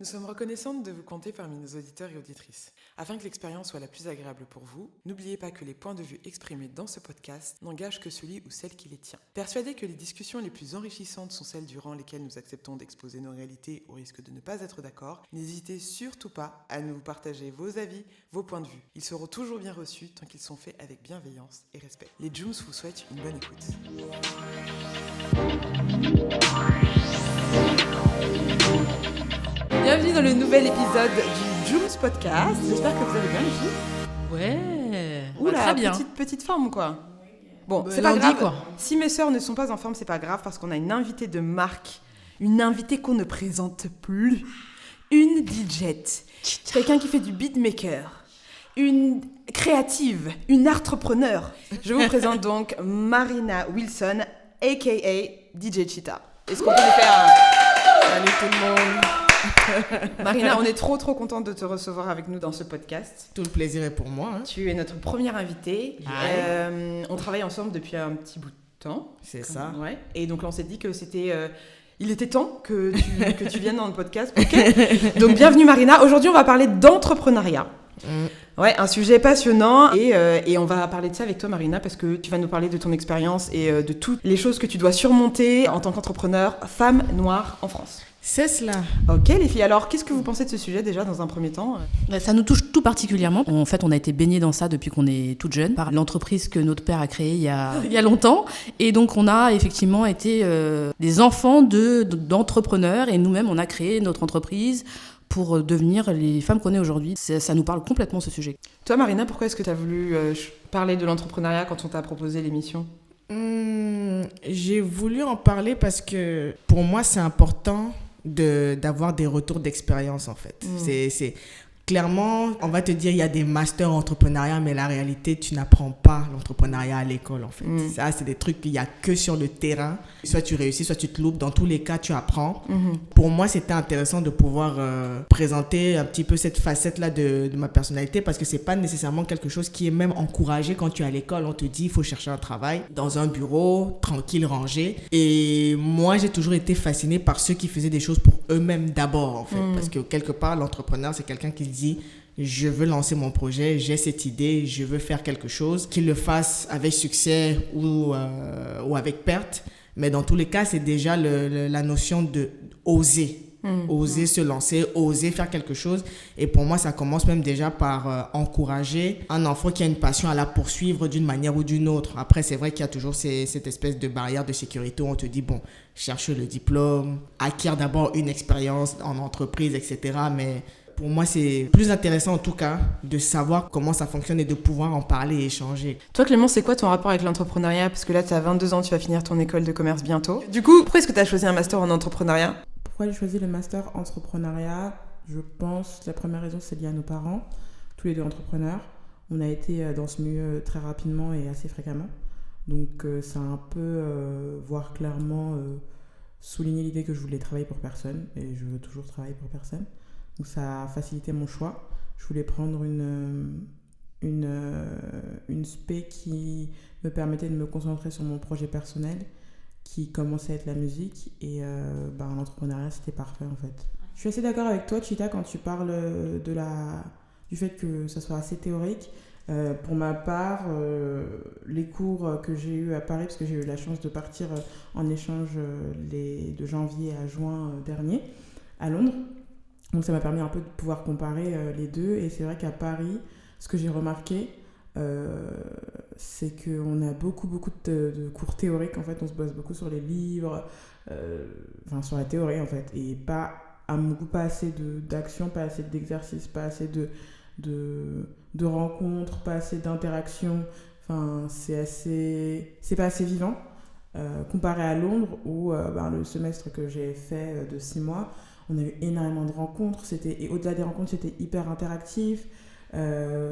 Nous sommes reconnaissantes de vous compter parmi nos auditeurs et auditrices. Afin que l'expérience soit la plus agréable pour vous, n'oubliez pas que les points de vue exprimés dans ce podcast n'engagent que celui ou celle qui les tient. Persuadés que les discussions les plus enrichissantes sont celles durant lesquelles nous acceptons d'exposer nos réalités au risque de ne pas être d'accord, n'hésitez surtout pas à nous partager vos avis, vos points de vue. Ils seront toujours bien reçus tant qu'ils sont faits avec bienveillance et respect. Les Jooms vous souhaitent une bonne écoute. Bienvenue dans le nouvel épisode du Jooms Podcast. J'espère que vous allez bien, les filles. Ouais, Oula, très bien. Petite forme, quoi. Bon, c'est lundi, pas grave. quoi. Si mes sœurs ne sont pas en forme, c'est pas grave parce qu'on a une invitée de marque. Une invitée qu'on ne présente plus. Une DJ. Quelqu'un qui fait du beatmaker. Une créative. Une entrepreneur. Je vous présente donc Marina Wilson, a.k.a. DJ Cheetah. Est-ce qu'on peut lui faire un... Salut tout le monde. Marina, on est trop contente de te recevoir avec nous dans ce podcast. Tout le plaisir est pour moi. Hein. Tu es notre première invitée. On travaille ensemble depuis un petit bout de temps. C'est ça. Ouais. Et donc là, on s'est dit que c'était... il était temps que tu viennes dans le podcast. Okay. Donc bienvenue Marina. Aujourd'hui, on va parler d'entrepreneuriat. Ouais, un sujet passionnant et on va parler de ça avec toi Marina parce que tu vas nous parler de ton expérience et de toutes les choses que tu dois surmonter en tant qu'entrepreneur femme noire en France. C'est cela. Ok les filles, alors qu'est-ce que vous pensez de ce sujet déjà dans un premier temps ? Ça nous touche tout particulièrement. En fait, on a été baignés dans ça depuis qu'on est toute jeune, par l'entreprise que notre père a créée il y a longtemps. Et donc, on a effectivement été des enfants d'entrepreneurs et nous-mêmes, on a créé notre entreprise pour devenir les femmes qu'on est aujourd'hui. Ça nous parle complètement, ce sujet. Toi Marina, pourquoi est-ce que tu as voulu parler de l'entrepreneuriat quand on t'a proposé l'émission ? J'ai voulu en parler parce que pour moi, c'est important d'avoir des retours d'expérience en fait. C'est clairement, on va te dire il y a des masters en entrepreneuriat, mais la réalité, tu n'apprends pas l'entrepreneuriat à l'école en fait. Ça, c'est des trucs qu'il n'y a que sur le terrain. Soit tu réussis, soit tu te loupes. Dans tous les cas, tu apprends. Pour moi, c'était intéressant de pouvoir présenter un petit peu cette facette-là de ma personnalité parce que c'est pas nécessairement quelque chose qui est même encouragé quand tu es à l'école. On te dit, il faut chercher un travail dans un bureau, tranquille, rangé. Et moi, j'ai toujours été fascinée par ceux qui faisaient des choses pour eux-mêmes d'abord en fait. Parce que quelque part, l'entrepreneur, c'est quelqu'un qui dit je veux lancer mon projet, j'ai cette idée, je veux faire quelque chose, qu'il le fasse avec succès ou avec perte. Mais dans tous les cas, c'est déjà la notion de oser. Oser se lancer, oser faire quelque chose. Et pour moi, ça commence même déjà par encourager un enfant qui a une passion à la poursuivre d'une manière ou d'une autre. Après, c'est vrai qu'il y a toujours cette espèce de barrière de sécurité où on te dit, bon, cherche le diplôme, acquiert d'abord une expérience en entreprise, etc. Mais pour moi, c'est plus intéressant en tout cas de savoir comment ça fonctionne et de pouvoir en parler et échanger. Toi Clément, c'est quoi ton rapport avec l'entrepreneuriat ? Parce que là, tu as 22 ans, tu vas finir ton école de commerce bientôt. Du coup, pourquoi est-ce que tu as choisi un master en entrepreneuriat ? Pourquoi j'ai choisi le master entrepreneuriat ? Je pense que la première raison, c'est lié à nos parents, tous les deux entrepreneurs. On a été dans ce milieu très rapidement et assez fréquemment. Donc ça a un peu, voire clairement, souligné l'idée que je voulais travailler pour personne et je veux toujours travailler pour personne. Donc ça a facilité mon choix. Je voulais prendre une spé qui me permettait de me concentrer sur mon projet personnel qui commençait à être la musique et l'entrepreneuriat c'était parfait en fait. Je suis assez d'accord avec toi Cheetah quand tu parles du fait que ça soit assez théorique. Pour ma part, les cours que j'ai eus à Paris, parce que j'ai eu la chance de partir en échange de janvier à juin dernier à Londres. Donc ça m'a permis un peu de pouvoir comparer les deux. Et c'est vrai qu'à Paris, ce que j'ai remarqué, c'est qu'on a beaucoup de cours théoriques. En fait, on se base beaucoup sur les livres, sur la théorie en fait. Et pas, à mon goût, pas assez d'action, pas assez d'exercice, pas assez de rencontres, pas assez d'interactions. Enfin, c'est pas assez vivant. Comparé à Londres, où le semestre que j'ai fait de 6 mois, on a eu énormément de rencontres, et au-delà des rencontres, c'était hyper interactif,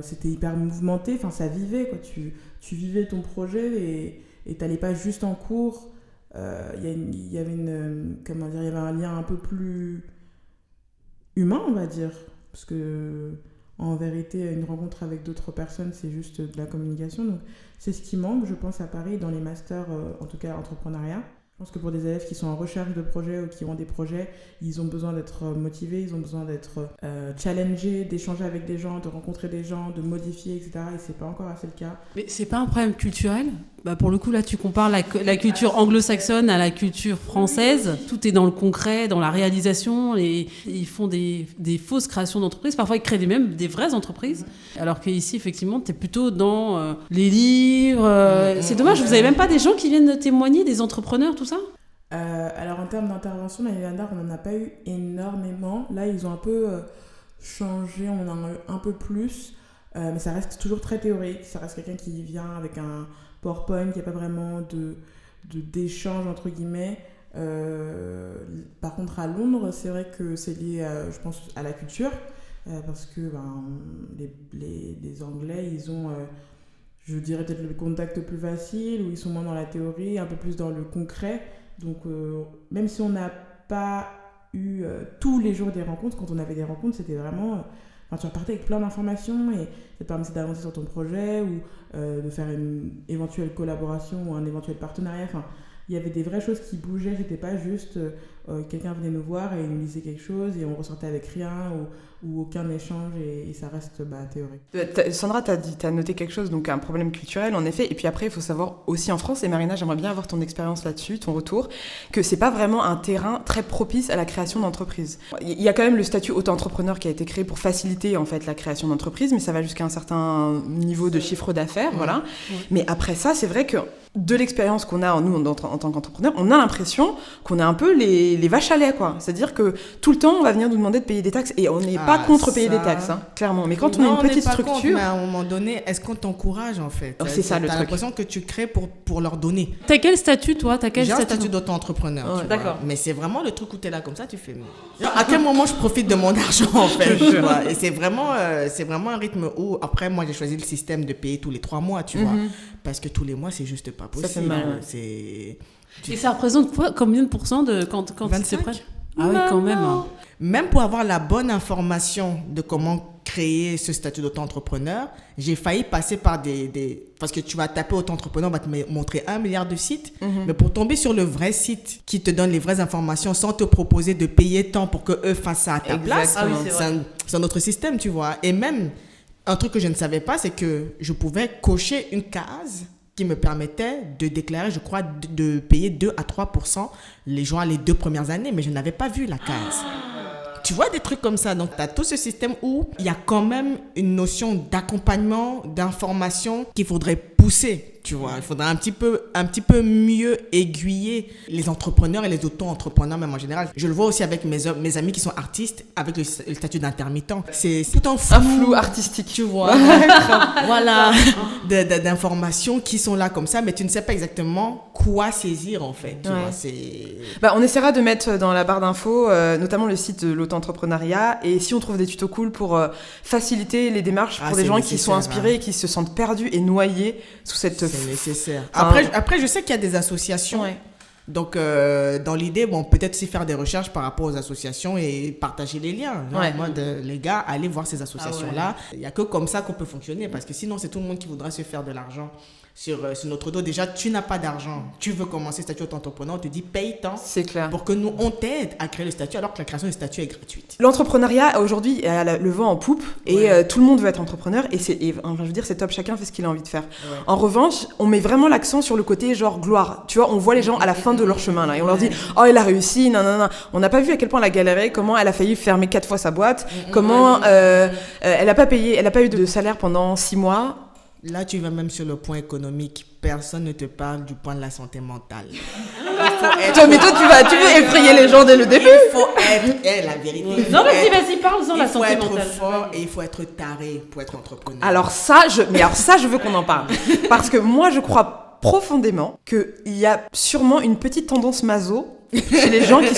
c'était hyper mouvementé, enfin ça vivait, quoi. Tu vivais ton projet et t'allais pas juste en cours. Il y avait un lien un peu plus humain, on va dire, parce que en vérité, une rencontre avec d'autres personnes, c'est juste de la communication. Donc c'est ce qui manque, je pense, à Paris, dans les masters, en tout cas entrepreneuriat. Je pense que pour des élèves qui sont en recherche de projets ou qui ont des projets, ils ont besoin d'être motivés, ils ont besoin d'être challengés, d'échanger avec des gens, de rencontrer des gens, de modifier, etc. Et c'est pas encore assez le cas. Mais c'est pas un problème culturel ? Pour le coup, là, tu compares la culture anglo-saxonne à la culture française. Tout est dans le concret, dans la réalisation. Et ils font des fausses créations d'entreprises. Parfois, ils créent même des vraies entreprises. Alors qu'ici, effectivement, tu es plutôt dans les livres. C'est dommage, vous avez même pas des gens qui viennent témoigner, des entrepreneurs, tout ça ? Alors en termes d'intervention, l'année dernière, on n'en a pas eu énormément. Là, ils ont un peu changé, on en a eu un peu plus. Mais ça reste toujours très théorique. Ça reste quelqu'un qui vient avec un PowerPoint, il n'y a pas vraiment d'échange, entre guillemets. Par contre, à Londres, c'est vrai que c'est lié, je pense, à la culture. Parce que les Anglais, ils ont... je dirais peut-être le contact plus facile, où ils sont moins dans la théorie, un peu plus dans le concret. Donc, même si on n'a pas eu tous les jours des rencontres, quand on avait des rencontres, c'était vraiment... tu repartais avec plein d'informations et ça te permettait d'avancer sur ton projet ou de faire une éventuelle collaboration ou un éventuel partenariat. Enfin, il y avait des vraies choses qui bougeaient, c'était pas juste quelqu'un venait nous voir et il nous disait quelque chose et on ressortait avec rien ou aucun échange et ça reste théorique. Sandra, t'as noté quelque chose, donc un problème culturel en effet, et puis après il faut savoir aussi en France, et Marina, j'aimerais bien avoir ton expérience là-dessus, ton retour, que c'est pas vraiment un terrain très propice à la création d'entreprises. Il y a quand même le statut auto-entrepreneur qui a été créé pour faciliter en fait la création d'entreprises, mais ça va jusqu'à un certain niveau de chiffre d'affaires, voilà. Mais après ça, c'est vrai que de l'expérience qu'on a nous en tant qu'entrepreneurs, on a l'impression qu'on a un peu les vaches à lait, quoi. C'est-à-dire que tout le temps on va venir nous demander de payer des taxes et on n'est pas contre payer des taxes, hein, clairement. Mais quand on a une petite structure, contre, mais à un moment donné, est-ce qu'on t'encourage en fait? C'est ça le truc. T'as l'impression que tu crées pour leur donner. T'as quel statut toi? J'ai un statut d'auto-entrepreneur. Ouais, d'accord. Mais c'est vraiment le truc où t'es là comme ça, tu fais. À quel moment je profite de mon argent en fait, tu vois? Et c'est vraiment un rythme où après moi j'ai choisi le système de payer tous les 3 mois, tu vois, parce que tous les mois c'est juste pas possible. Ça fait mal. Et ça représente quoi? Combien de pourcents de quand 25? c'est prêt? Ah oui, quand même. Hein. Même pour avoir la bonne information de comment créer ce statut d'auto-entrepreneur, j'ai failli passer par parce que tu vas taper auto-entrepreneur, on va te montrer 1 milliard de sites, mais pour tomber sur le vrai site qui te donne les vraies informations sans te proposer de payer tant pour qu'eux fassent ça à ta place, c'est un autre système, tu vois. Et même, un truc que je ne savais pas, c'est que je pouvais cocher une case qui me permettait de déclarer, je crois, de payer 2 à 3% les 2 premières années, mais je n'avais pas vu la case. Tu vois, des trucs comme ça. Donc, tu as tout ce système où il y a quand même une notion d'accompagnement, d'information qu'il faudrait pousser. Tu vois, il faudrait un petit peu mieux aiguiller les entrepreneurs et les auto-entrepreneurs même en général. Je le vois aussi avec mes amis qui sont artistes avec le statut d'intermittent. C'est tout un flou artistique, tu vois. Voilà, d'informations qui sont là comme ça, mais tu ne sais pas exactement quoi saisir en fait. Tu vois, on essaiera de mettre dans la barre d'infos, notamment le site de l'auto-entrepreneuriat, et si on trouve des tutos cool pour faciliter les démarches pour des gens qui sont inspirés et qui se sentent perdus et noyés sous cette... C'est nécessaire. Après, je sais qu'il y a des associations. Ouais. Donc, dans l'idée, peut-être aussi faire des recherches par rapport aux associations et partager les liens. En mode, les gars, allez voir ces associations-là. Il n'y a que comme ça qu'on peut fonctionner. Parce que sinon, c'est tout le monde qui voudra se faire de l'argent sur notre dos. Déjà, tu n'as pas d'argent. Tu veux commencer statut d'auto-entrepreneur, on te dit paye tant. C'est clair. Pour que nous, on t'aide à créer le statut, alors que la création du statut est gratuite. L'entrepreneuriat, aujourd'hui, a le vent en poupe et tout le monde veut être entrepreneur. Et je veux dire, c'est top, chacun fait ce qu'il a envie de faire. Ouais. En revanche, on met vraiment l'accent sur le côté genre gloire. Tu vois, on voit les gens à la fin de leur chemin là et on leur dit oh, elle a réussi, non. On n'a pas vu à quel point elle a galéré, comment elle a failli fermer 4 fois sa boîte, comment elle n'a pas eu de salaire pendant 6 mois. Là, tu vas même sur le point économique. Personne ne te parle du point de la santé mentale. Mais toi, tu veux effrayer les gens dès le début. Il faut être... la vérité. Non, vas-y, parle-en la santé mentale. Il faut être fort et il faut être taré pour être entrepreneur. Alors ça, je veux qu'on en parle. Parce que moi, je crois profondément qu'il y a sûrement une petite tendance maso chez les gens qui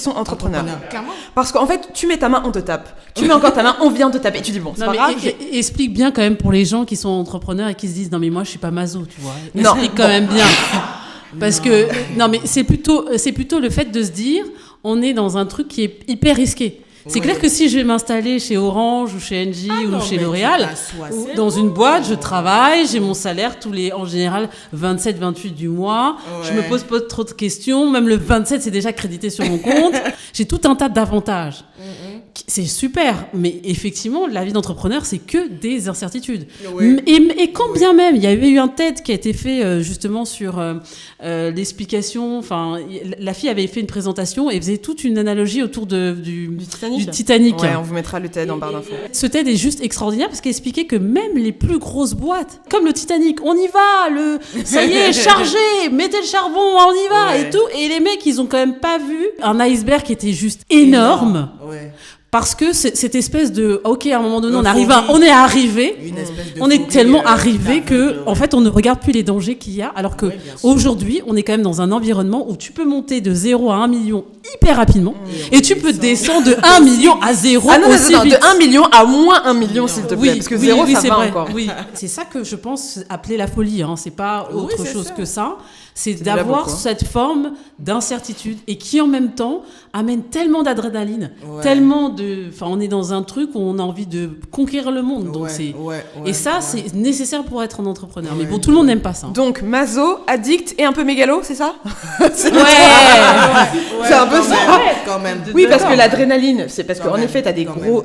sont entrepreneurs. Clairement. Parce qu'en fait, tu mets ta main, on te tape. Tu mets encore ta main, on vient te taper. Et tu dis bon, c'est pas grave. Explique bien quand même pour les gens qui sont entrepreneurs et qui se disent non mais moi je suis pas maso, tu vois. Non. Explique quand même bien. Parce que non mais c'est plutôt le fait de se dire on est dans un truc qui est hyper risqué. C'est clair que si je vais m'installer chez Orange ou chez Engie ou chez L'Oréal, ou dans une boîte, je travaille, j'ai mon salaire en général, 27, 28 du mois. Ouais. Je me pose pas trop de questions. Même le 27, c'est déjà crédité sur mon compte. J'ai tout un tas d'avantages. C'est super, mais effectivement, la vie d'entrepreneur, c'est que des incertitudes. Ouais. Et quand bien même, il y avait eu un TED qui a été fait justement sur l'explication. Enfin, la fille avait fait une présentation et faisait toute une analogie autour du Titanic. Ouais, on vous mettra le TED en barre d'infos. Ce TED est juste extraordinaire parce qu'il expliquait que même les plus grosses boîtes, comme le Titanic, on y va, ça y est, chargé, mettez le charbon, on y va et tout. Et les mecs, ils ont quand même pas vu un iceberg qui était juste énorme. Ouais. Parce que cette espèce de ok, à un moment donné, on est arrivé, on est tellement arrivé que en fait on ne regarde plus les dangers qu'il y a, alors que aujourd'hui on est quand même dans un environnement où tu peux monter de 0 à 1 million hyper rapidement et tu peux descendre de 1 million à 0 aussi vite. De 1 million à moins 1 million s'il te plaît, parce que 0 ça va vrai. encore. Oui, c'est ça que je pense appeler la folie, hein. C'est pas autre chose que ça. C'est d'avoir cette forme d'incertitude et qui en même temps amène tellement d'adrénaline, tellement enfin, on est dans un truc où on a envie de conquérir le monde. Donc et ça, c'est nécessaire pour être un entrepreneur. Mais bon, tout le monde n'aime pas ça. Donc, maso, addict et un peu mégalo, c'est ça? C'est un peu ça. Quand même. Oui, parce que l'adrénaline, c'est parce qu'en effet, t'as des gros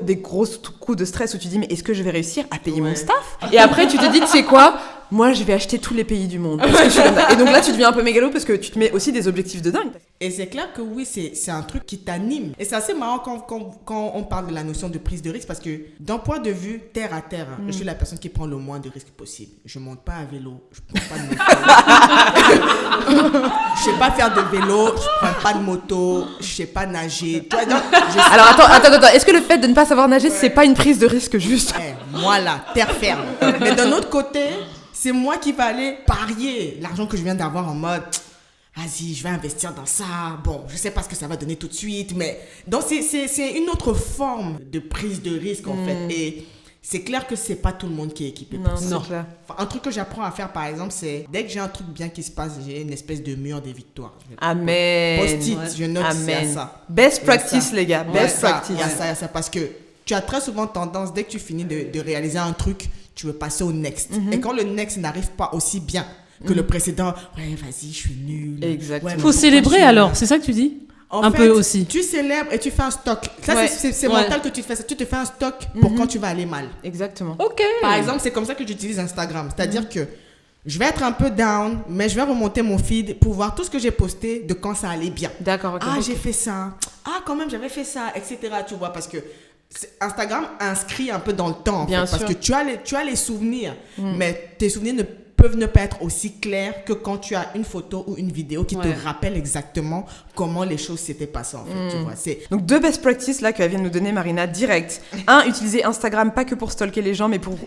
coups de stress où tu dis, mais est-ce que je vais réussir à payer mon staff? Et après, tu te dis, tu sais quoi? Moi, je vais acheter tous les pays du monde. Et donc là, tu deviens un peu mégalo parce que tu te mets aussi des objectifs de dingue. Et c'est clair que oui, c'est un truc qui t'anime. Et c'est assez marrant quand on parle de la notion de prise de risque parce que d'un point de vue terre à terre, je suis la personne qui prend le moins de risques possible. Je monte pas à vélo, je prends pas de moto. Je sais pas faire de vélo, je prends pas de moto, je sais pas nager. Alors attends, est-ce que le fait de ne pas savoir nager, c'est pas une prise de risque juste? Moi là, terre ferme. Mais d'un autre côté, c'est moi qui vais aller parier l'argent que je viens d'avoir en mode vas-y, je vais investir dans ça. Bon, je sais pas ce que ça va donner tout de suite, mais donc c'est une autre forme de prise de risque en fait. Et c'est clair que c'est pas tout le monde qui est équipé pour ça. Enfin, un truc que j'apprends à faire par exemple, c'est dès que j'ai un truc bien qui se passe, j'ai une espèce de mur des victoires. Amen. Post-it, je note ça. Best practice les gars, best practice. Il y a ça parce que tu as très souvent tendance, dès que tu finis de réaliser un truc, tu veux passer au next. Et quand le next n'arrive pas aussi bien que le précédent, vas-y, je suis nul. Exactement. Faut célébrer alors, c'est ça que tu dis? Un peu aussi. Tu célèbres et tu fais un stock. Ça, c'est mental que tu fais ça. Tu te fais un stock pour quand tu vas aller mal. Exactement. Ok. Par exemple, c'est comme ça que j'utilise Instagram. C'est-à-dire que je vais être un peu down, mais je vais remonter mon feed pour voir tout ce que j'ai posté de quand ça allait bien. D'accord, ok. J'ai fait ça. Quand même, j'avais fait ça, etc. Tu vois, parce que Instagram inscrit un peu dans le temps, en fait, parce que tu as les souvenirs, mais tes souvenirs peuvent ne pas être aussi clairs que quand tu as une photo ou une vidéo qui te rappelle exactement comment les choses s'étaient passées, en fait, tu vois. Donc, 2 best practices là que vient de nous donner Marina, direct. 1, utiliser Instagram pas que pour stalker les gens, mais pour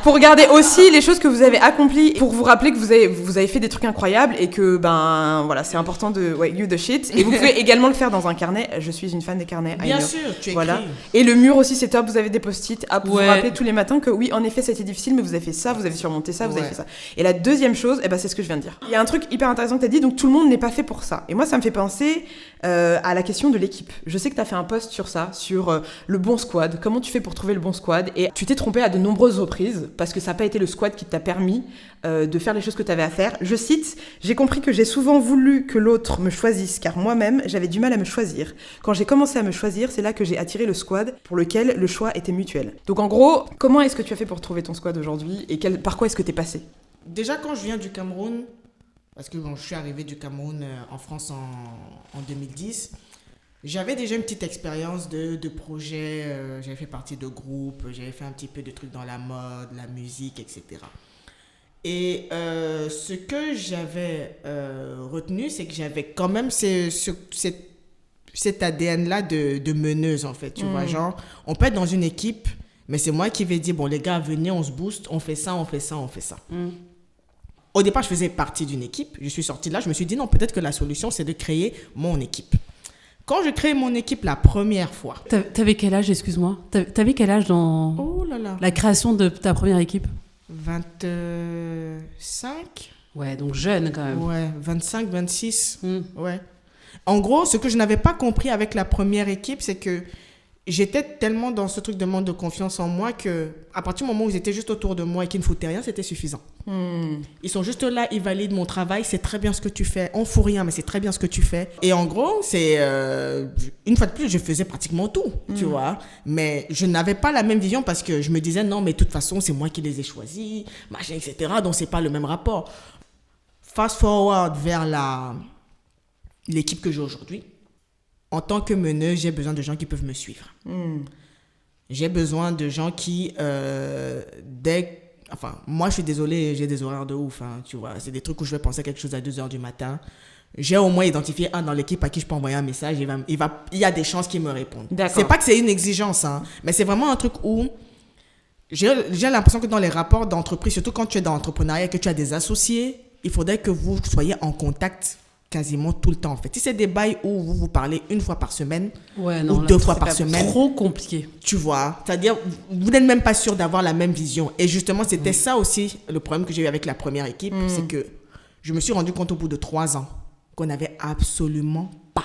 regarder aussi les choses que vous avez accomplies, pour vous rappeler que vous avez fait des trucs incroyables et que voilà, c'est important de you the shit. Et vous pouvez également le faire dans un carnet. Je suis une fan des carnets. Bien sûr, tu écris. Voilà. Et le mur aussi, c'est top. Vous avez des post-it pour vous rappeler tous les matins que oui, en effet, c'était difficile, mais vous avez fait ça, vous avez surmonté ça, vous avez fait ça. Et la deuxième chose, c'est ce que je viens de dire. Il y a un truc hyper intéressant que tu as dit, donc tout le monde n'est pas fait pour ça. Et moi, ça me fait penser à la question de l'équipe. Je sais que tu as fait un post sur ça, sur le bon squad. Comment tu fais pour trouver le bon squad? Et tu t'es trompé à de nombreuses reprises parce que ça n'a pas été le squad qui t'a permis de faire les choses que tu avais à faire. Je cite, j'ai compris que j'ai souvent voulu que l'autre me choisisse car moi-même, j'avais du mal à me choisir. Quand j'ai commencé à me choisir, c'est là que j'ai attiré le squad pour lequel le choix était mutuel. Donc en gros, comment est-ce que tu as fait pour trouver ton squad aujourd'hui et par quoi est-ce que tu es passé? Déjà, quand je viens du Cameroun, parce que je suis arrivé du Cameroun en France en 2010, j'avais déjà une petite expérience de projet, j'avais fait partie de groupes, j'avais fait un petit peu de trucs dans la mode, la musique, etc. Et ce que j'avais retenu, c'est que j'avais quand même cet ADN-là de meneuse, en fait, tu vois, genre, on peut être dans une équipe, mais c'est moi qui vais dire, bon, les gars, venez, on se booste, on fait ça, on fait ça, on fait ça. Au départ, je faisais partie d'une équipe. Je suis sortie de là, je me suis dit, non, peut-être que la solution, c'est de créer mon équipe. Quand je crée mon équipe la première fois... T'avais quel âge, excuse-moi? T'avais quel âge dans la création de ta première équipe? 25. Ouais, donc jeune quand même. Ouais, 25, 26. Ouais. En gros, ce que je n'avais pas compris avec la première équipe, c'est que j'étais tellement dans ce truc de manque de confiance en moi que à partir du moment où ils étaient juste autour de moi et qu'ils ne foutaient rien, c'était suffisant. Ils sont juste là, ils valident mon travail, c'est très bien ce que tu fais. On ne fout rien, mais c'est très bien ce que tu fais. Et en gros, c'est une fois de plus, je faisais pratiquement tout, tu vois. Mais je n'avais pas la même vision parce que je me disais non, mais de toute façon, c'est moi qui les ai choisis, machin, etc. Donc c'est pas le même rapport. Fast forward vers l'équipe que j'ai aujourd'hui. En tant que meneuse, j'ai besoin de gens qui peuvent me suivre. J'ai besoin de gens qui, moi, je suis désolée, j'ai des horaires de ouf, hein, tu vois. C'est des trucs où je vais penser à quelque chose à 2h du matin. J'ai au moins identifié un dans l'équipe à qui je peux envoyer un message. Il y a des chances qu'il me réponde. D'accord. C'est pas que c'est une exigence, hein, mais c'est vraiment un truc où j'ai l'impression que dans les rapports d'entreprise, surtout quand tu es dans l'entrepreneuriat et que tu as des associés, il faudrait que vous soyez en contact quasiment tout le temps en fait. Si c'est des bails où vous parlez une fois par semaine ou 2 fois par semaine, trop compliqué. Tu vois, c'est-à-dire vous n'êtes même pas sûr d'avoir la même vision. Et justement, c'était ça aussi le problème que j'ai eu avec la première équipe, c'est que je me suis rendu compte au bout de 3 ans qu'on n'avait absolument pas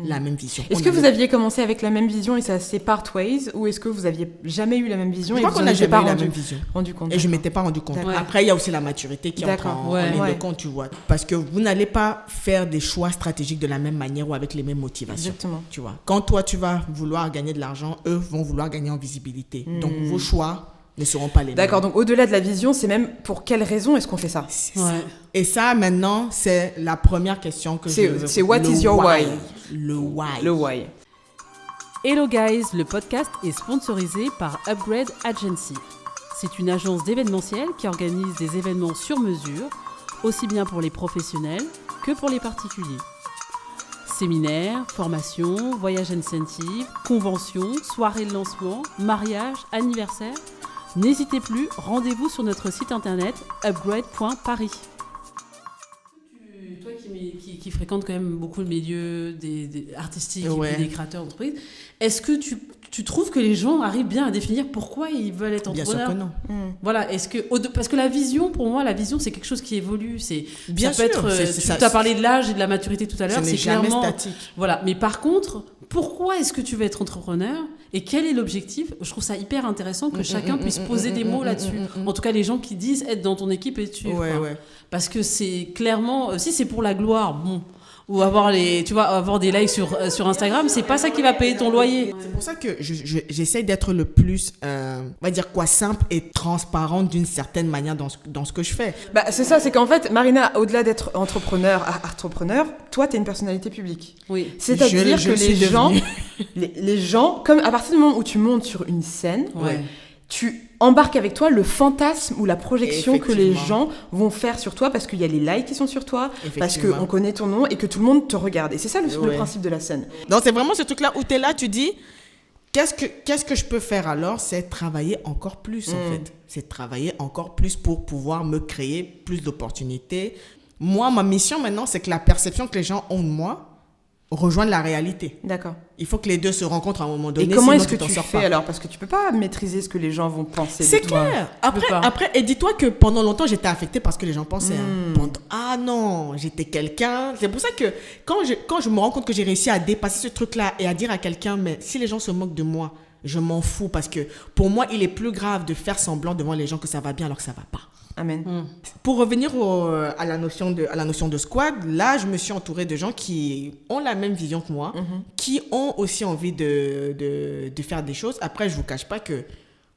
la même vision. Est-ce que vous aviez commencé avec la même vision et ça s'est part ways, ou est-ce que vous aviez jamais eu la même vision? Je et crois vous qu'on en n'a étiez jamais pas eu la même vision. rendu compte. Et je ne m'étais pas rendu compte. D'accord. Après, il y a aussi la maturité qui entre en ligne de compte, tu vois. Parce que vous n'allez pas faire des choix stratégiques de la même manière ou avec les mêmes motivations. Exactement. Tu vois. Quand toi, tu vas vouloir gagner de l'argent, eux vont vouloir gagner en visibilité. Donc, vos choix ne seront pas les mêmes. D'accord, donc au-delà de la vision, c'est même pour quelle raison est-ce qu'on fait ça? C'est ça. Et ça, maintenant, c'est la première question que je veux. C'est what is your why? Le why. Le why. Hello guys, le podcast est sponsorisé par Upgrade Agency. C'est une agence d'événementiel qui organise des événements sur mesure, aussi bien pour les professionnels que pour les particuliers. Séminaires, formations, voyages incentives, conventions, soirées de lancement, mariages, anniversaires. N'hésitez plus, rendez-vous sur notre site internet upgrade.paris. Toi qui fréquentes quand même beaucoup le milieu des artistiques et des créateurs d'entreprises, est-ce que tu trouves que les gens arrivent bien à définir pourquoi ils veulent être entrepreneurs? Bien sûr que non. Voilà, parce que la vision, pour moi, c'est quelque chose qui évolue. Bien ça peut sûr. être, tu as parlé de l'âge et de la maturité tout à l'heure. Ce n'est c'est jamais clairement statique. Voilà, mais par contre, pourquoi est-ce que tu veux être entrepreneur et quel est l'objectif? Je trouve ça hyper intéressant que chacun puisse poser des mots là-dessus. En tout cas, les gens qui disent être dans ton équipe et te suivre. Ouais. Parce que c'est clairement, si c'est pour la gloire, bon, ou avoir des likes sur Instagram, c'est pas ça qui va payer ton loyer. C'est pour ça que j'essaie d'être le plus, on va dire quoi, simple et transparente d'une certaine manière dans ce que je fais. Bah, c'est ça, c'est qu'en fait, Marina, au-delà d'être entrepreneur, toi, t'es une personnalité publique. Oui. C'est-à-dire que les gens, comme à partir du moment où tu montes sur une scène, tu embarques avec toi le fantasme ou la projection que les gens vont faire sur toi parce qu'il y a les likes qui sont sur toi, parce qu'on connaît ton nom et que tout le monde te regarde. Et c'est ça le principe de la scène. Donc c'est vraiment ce truc-là où tu es là, tu dis, qu'est-ce que je peux faire alors? C'est travailler encore plus en fait. C'est travailler encore plus pour pouvoir me créer plus d'opportunités. Moi, ma mission maintenant, c'est que la perception que les gens ont de moi rejoigne la réalité. D'accord. Il faut que les deux se rencontrent à un moment donné. Et comment est-ce que tu fais alors? Parce que tu peux pas maîtriser ce que les gens vont penser de toi. C'est clair. Après, et dis-toi que pendant longtemps, j'étais affectée par ce que les gens pensaient. Ah non, j'étais quelqu'un. C'est pour ça que quand je me rends compte que j'ai réussi à dépasser ce truc-là et à dire à quelqu'un, mais si les gens se moquent de moi, je m'en fous parce que pour moi, il est plus grave de faire semblant devant les gens que ça va bien alors que ça va pas. Amen. Pour revenir à la notion de squad, là, je me suis entourée de gens qui ont la même vision que moi, qui ont aussi envie de faire des choses. Après, je vous cache pas que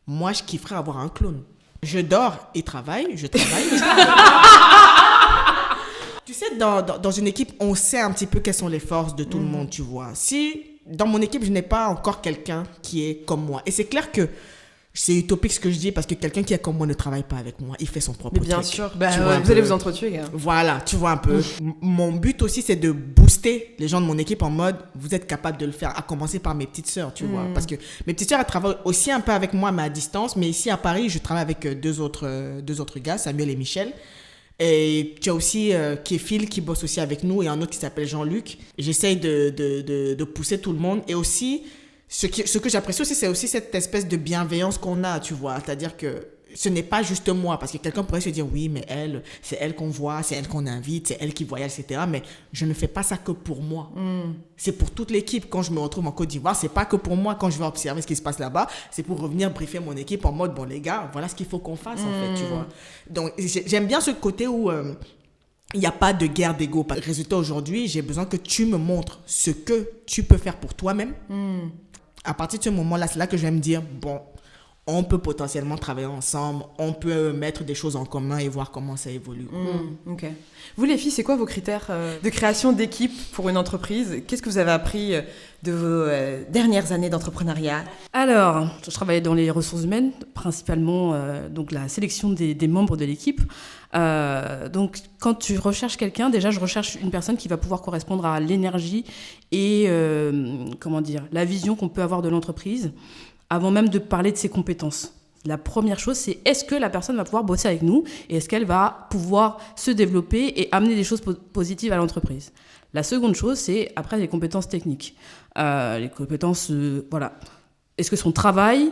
moi, je kifferais avoir un clone. Je dors et travaille, je travaille. Tu sais, dans une équipe, on sait un petit peu quelles sont les forces de tout le monde, tu vois. Si dans mon équipe, je n'ai pas encore quelqu'un qui est comme moi. Et c'est clair que c'est utopique ce que je dis parce que quelqu'un qui est comme moi ne travaille pas avec moi. Il fait son propre truc. Mais bien sûr. Vous allez vous entretuer, gars. Voilà, tu vois un peu. Mon but aussi, c'est de booster les gens de mon équipe en mode, vous êtes capables de le faire, à commencer par mes petites sœurs, tu vois. Parce que mes petites sœurs, elles travaillent aussi un peu avec moi, mais à distance. Mais ici, à Paris, je travaille avec deux autres gars, Samuel et Michel. Et tu as aussi Kéfil qui bosse aussi avec nous et un autre qui s'appelle Jean-Luc. J'essaye de pousser tout le monde. Et aussi, ce que j'apprécie aussi, c'est aussi cette espèce de bienveillance qu'on a, tu vois. C'est-à-dire que ce n'est pas juste moi, parce que quelqu'un pourrait se dire, oui, mais elle, c'est elle qu'on voit, c'est elle qu'on invite, c'est elle qui voyage, etc. Mais je ne fais pas ça que pour moi. C'est pour toute l'équipe. Quand je me retrouve en Côte d'Ivoire, c'est pas que pour moi. Quand je vais observer ce qui se passe là-bas, c'est pour revenir briefer mon équipe en mode, bon, les gars, voilà ce qu'il faut qu'on fasse, en fait, tu vois. Donc, j'aime bien ce côté où il n'y a pas de guerre d'ego. Résultat, aujourd'hui, j'ai besoin que tu me montres ce que tu peux faire pour toi-même. À partir de ce moment-là, c'est là que je vais me dire, bon, on peut potentiellement travailler ensemble, on peut mettre des choses en commun et voir comment ça évolue. Ok. Vous les filles, c'est quoi vos critères de création d'équipe pour une entreprise ? Qu'est-ce que vous avez appris de vos dernières années d'entrepreneuriat ? Alors, je travaillais dans les ressources humaines, principalement donc la sélection des membres de l'équipe. Donc, quand tu recherches quelqu'un, déjà, je recherche une personne qui va pouvoir correspondre à l'énergie et la vision qu'on peut avoir de l'entreprise, avant même de parler de ses compétences. La première chose, c'est est-ce que la personne va pouvoir bosser avec nous et est-ce qu'elle va pouvoir se développer et amener des choses positives à l'entreprise. La seconde chose, c'est après les compétences techniques. Les compétences, Est-ce que son travail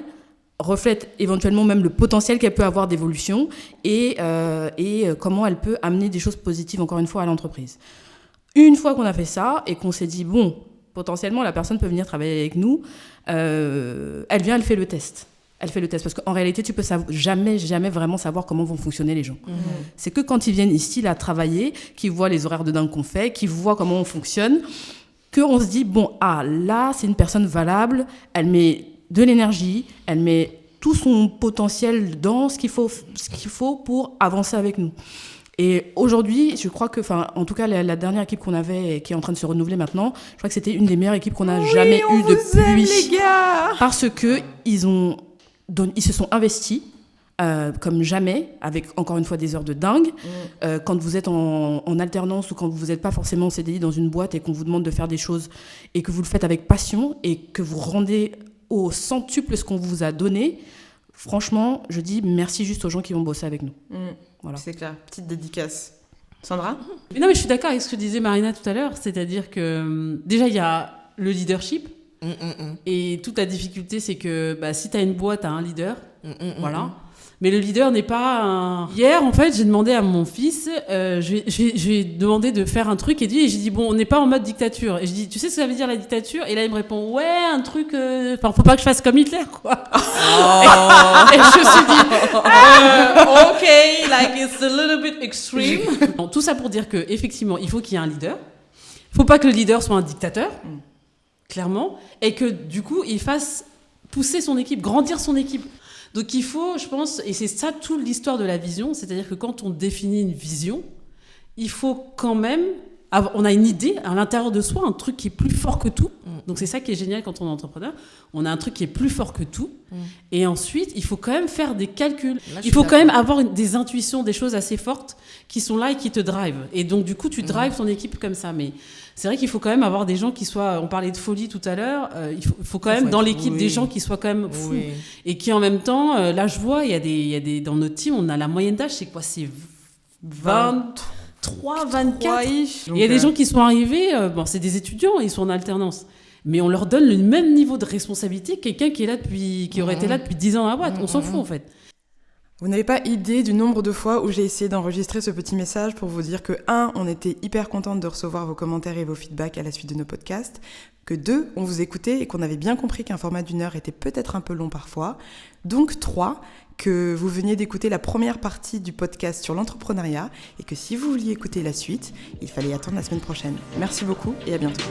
reflète éventuellement même le potentiel qu'elle peut avoir d'évolution et comment elle peut amener des choses positives, encore une fois, à l'entreprise. Une fois qu'on a fait ça et qu'on s'est dit, bon, potentiellement, la personne peut venir travailler avec nous, elle vient, elle fait le test. Parce qu'en réalité, tu peux jamais vraiment savoir comment vont fonctionner les gens. C'est que quand ils viennent ici, là, travailler, qu'ils voient les horaires de dingue qu'on fait, qu'ils voient comment on fonctionne, qu'on se dit, bon, là, c'est une personne valable, elle met de l'énergie, elle met tout son potentiel dans ce qu'il faut pour avancer avec nous. Et aujourd'hui, je crois que, en tout cas, la dernière équipe qu'on avait et qui est en train de se renouveler maintenant, je crois que c'était une des meilleures équipes qu'on a jamais eues depuis. Aime, les gars. Parce que ils se sont investis comme jamais, avec encore une fois des heures de dingue. Quand vous êtes en alternance ou quand vous n'êtes pas forcément en CDI dans une boîte et qu'on vous demande de faire des choses et que vous le faites avec passion et que vous rendez au centuple ce qu'on vous a donné, franchement, je dis merci juste aux gens qui vont bosser avec nous. Voilà. C'est clair, petite dédicace. Sandra ? Mais je suis d'accord avec ce que disait Marina tout à l'heure, c'est-à-dire que déjà, il y a le leadership, et toute la difficulté, c'est que si tu as une boîte, tu as un leader, voilà. Mais le leader n'est pas un... Hier, en fait, j'ai demandé à mon fils, je lui ai demandé de faire un truc et j'ai dit, bon, on n'est pas en mode dictature. Et je dis, tu sais ce que ça veut dire la dictature ? Et là, il me répond, ouais, un truc... faut pas que je fasse comme Hitler, quoi. Et je me suis dit, ok, like it's a little bit extreme. Bon, tout ça pour dire qu'effectivement, il faut qu'il y ait un leader. Il ne faut pas que le leader soit un dictateur, clairement, et que du coup, il fasse pousser son équipe, grandir son équipe. Donc il faut, je pense, et c'est ça toute l'histoire de la vision, c'est-à-dire que quand on définit une vision, il faut quand même, on a une idée à l'intérieur de soi, un truc qui est plus fort que tout. Donc c'est ça qui est génial quand on est entrepreneur, on a un truc qui est plus fort que tout. Et ensuite, il faut quand même faire des calculs. Il faut quand même avoir des intuitions, des choses assez fortes qui sont là et qui te drivent. Et donc du coup, tu drives ton équipe comme ça. Mais c'est vrai qu'il faut quand même avoir des gens qui soient... On parlait de folie tout à l'heure. Il faut quand même dans l'équipe des gens qui soient quand même fous. Et qui en même temps... là, je vois, il y a des dans notre team, on a la moyenne d'âge, c'est quoi ? C'est 23, 24. Il y a des gens qui sont arrivés... c'est des étudiants, ils sont en alternance. Mais on leur donne le même niveau de responsabilité que quelqu'un qui aurait été là depuis 10 ans à la boîte. On s'en fout, en fait. Vous n'avez pas idée du nombre de fois où j'ai essayé d'enregistrer ce petit message pour vous dire que 1, on était hyper contente de recevoir vos commentaires et vos feedbacks à la suite de nos podcasts, que 2, on vous écoutait et qu'on avait bien compris qu'un format d'1 heure était peut-être un peu long parfois, donc 3, que vous veniez d'écouter la première partie du podcast sur l'entrepreneuriat et que si vous vouliez écouter la suite, il fallait attendre la semaine prochaine. Merci beaucoup et à bientôt.